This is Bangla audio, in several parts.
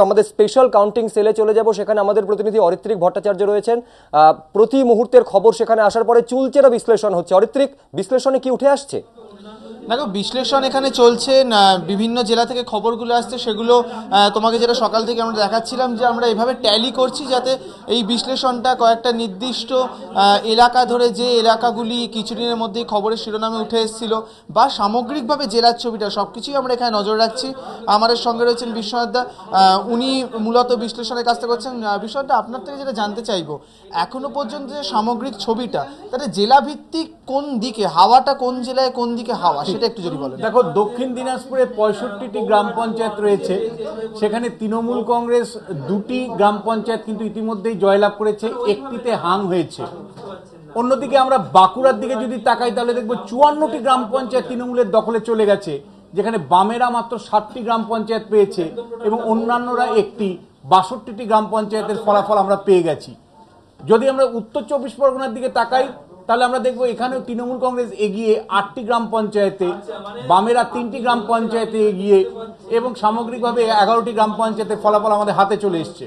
আমাদের স্পেশাল কাউন্টিং সেলে চলে যাব, সেখানে আমাদের প্রতিনিধি অরিত্রিক ভট্টাচার্য রয়েছেন। প্রতি মুহূর্তের খবর সেখানে আসার পরে চুলচেরা বিশ্লেষণ হচ্ছে। অরিত্রিক, বিশ্লেষণে কি উঠে আসছে? দেখো, বিশ্লেষণ এখানে চলছে, বিভিন্ন জেলা থেকে খবরগুলো আসছে, সেগুলো তোমাকে যেটা সকাল থেকে আমরা দেখাচ্ছিলাম যে আমরা এভাবে ট্যালি করছি যাতে এই বিশ্লেষণটা কয়েকটা নির্দিষ্ট এলাকা ধরে, যে এলাকাগুলি কিছুদিনের মধ্যেই খবরের শিরোনামে উঠে এসেছিল বা সামগ্রিকভাবে জেলার ছবিটা সব কিছুই আমরা এখানে নজর রাখছি। আমাদের সঙ্গে রয়েছেন বিশ্বনাথ দা, উনি মূলত বিশ্লেষণের কাজটা করছেন। বিশ্বনাথ দা, আপনার থেকে যেটা জানতে চাইবো, এখনো পর্যন্ত যে সামগ্রিক ছবিটা, তাতে জেলাভিত্তিক কোন দিকে হাওয়াটা, কোন জেলায় কোন দিকে হাওয়া, সেটা একটু যদি বলেন। দেখো, দক্ষিণ দিনাজপুরে 65টি গ্রাম পঞ্চায়েত রয়েছে, সেখানে তৃণমূল কংগ্রেস 2টি গ্রাম পঞ্চায়েত কিন্তু ইতিমধ্যেই জয়লাভ করেছে, একটিতে হাং হয়েছে। অন্যদিকে আমরা বাঁকুড়ার দিকে যদি তাকাই তাহলে দেখবো 54টি গ্রাম পঞ্চায়েত তৃণমূলের দখলে চলে গেছে, যেখানে বামেরা মাত্র 7টি গ্রাম পঞ্চায়েত পেয়েছে এবং অন্যান্যরা একটি। 62টি গ্রাম পঞ্চায়েতের ফলাফল আমরা পেয়ে গেছি। যদি আমরা উত্তর 24 পরগনার দিকে তাকাই তাহলে আমরা দেখবো এখানেও তৃণমূল কংগ্রেস এগিয়ে 8টি গ্রাম পঞ্চায়েতে, বামেরা 3টি গ্রাম পঞ্চায়েতে এগিয়ে এবং সামগ্রিকভাবে 11টি গ্রাম পঞ্চায়েতের ফলাফল আমাদের হাতে চলে এসছে।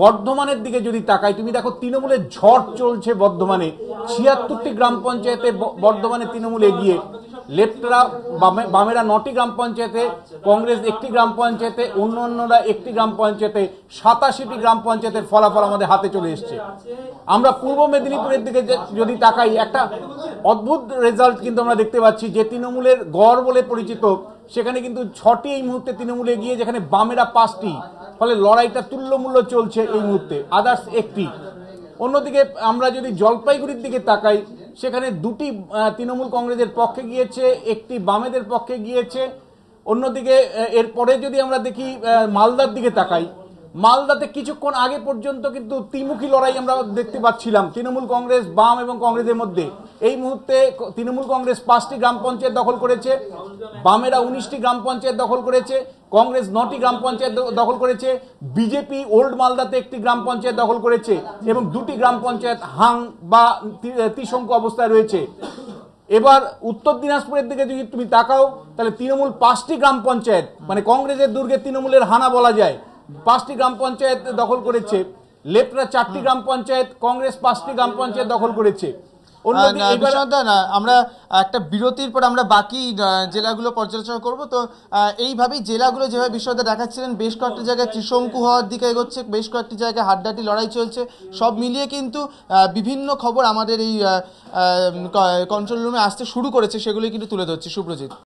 বর্ধমানের দিকে যদি তাকাই, তুমি দেখো তৃণমূলের ঝড় চলছে বর্ধমানে। 76টি গ্রাম পঞ্চায়েতে বর্ধমানে তৃণমূল এগিয়ে। লেফটরা বামেরা 9টি গ্রাম পঞ্চায়েতে, কংগ্রেস 1টি গ্রাম পঞ্চায়েতে, অন্যান্যরা 1টি গ্রাম পঞ্চায়েতে, 87টি গ্রাম পঞ্চায়েতের ফলাফল আমাদের হাতে চলে এসছে। আমরা পূর্ব মেদিনীপুরের দিকে যদি তাকাই, একটা অদ্ভুত রেজাল্ট কিন্তু আমরা দেখতে পাচ্ছি, যে তৃণমূলের গড় বলে পরিচিত, সেখানে কিন্তু 6টি এই মুহূর্তে তৃণমূল এগিয়ে, যেখানে বামেরা 5টি। ফলে লড়াইটা তুল্যমূল্য চলছে এই মুহূর্তে, আদার্স 1টি। অন্যদিকে আমরা যদি জলপাইগুড়ির দিকে তাকাই, সেখানে 2টি তৃণমূল কংগ্রেসের পক্ষে গিয়েছে, 1টি বামেদের পক্ষে গিয়েছে। অন্যদিকে এরপরে যদি আমরা দেখি মালদার দিকে তাকাই, মালদাতে কিছুক্ষণ আগে পর্যন্ত কিন্তু ত্রিমুখী লড়াই আমরা দেখতে পাচ্ছিলাম, তৃণমূল কংগ্রেস, বাম এবং কংগ্রেসের মধ্যে। এই মুহূর্তে তৃণমূল কংগ্রেস 5টি গ্রাম পঞ্চায়েত দখল করেছে, বামেরা 19টি গ্রাম পঞ্চায়েত দখল করেছে, কংগ্রেস 9টি গ্রাম পঞ্চায়েত দখল করেছে, বিজেপি ওল্ড মালদাতে 1টি গ্রাম পঞ্চায়েত দখল করেছে এবং 2টি গ্রাম পঞ্চায়েত হাং বা ত্রিশঙ্কু অবস্থায় রয়েছে। এবার উত্তর দিনাজপুরের দিকে যদি তুমি তাকাও, তাহলে তৃণমূল 5টি গ্রাম পঞ্চায়েত, মানে কংগ্রেসের দুর্গে তৃণমূলের হানা বলা যায়, 5টি গ্রাম পঞ্চায়েত দখল করেছে। লেফটরা 4টি গ্রাম পঞ্চায়েত, কংগ্রেস 5টি গ্রাম পঞ্চায়েত দখল করেছে। আমরা একটা বিরতির পর আমরা বাকি জেলাগুলো পর্যালোচনা করব। তো এইভাবেই জেলাগুলো যেভাবে বিশ্বদা দেখাচ্ছিলেন, বেশ কয়েকটি জায়গায় ত্রিশঙ্কু হওয়ার দিকে এগোচ্ছে, বেশ কয়েকটি জায়গায় হাড্ডাহাড্ডি লড়াই চলছে। সব মিলিয়ে কিন্তু বিভিন্ন খবর আমাদের এই কন্ট্রোল রুমে আসতে শুরু করেছে, সেগুলি কিন্তু তুলে ধরছে সুব্রজিৎ।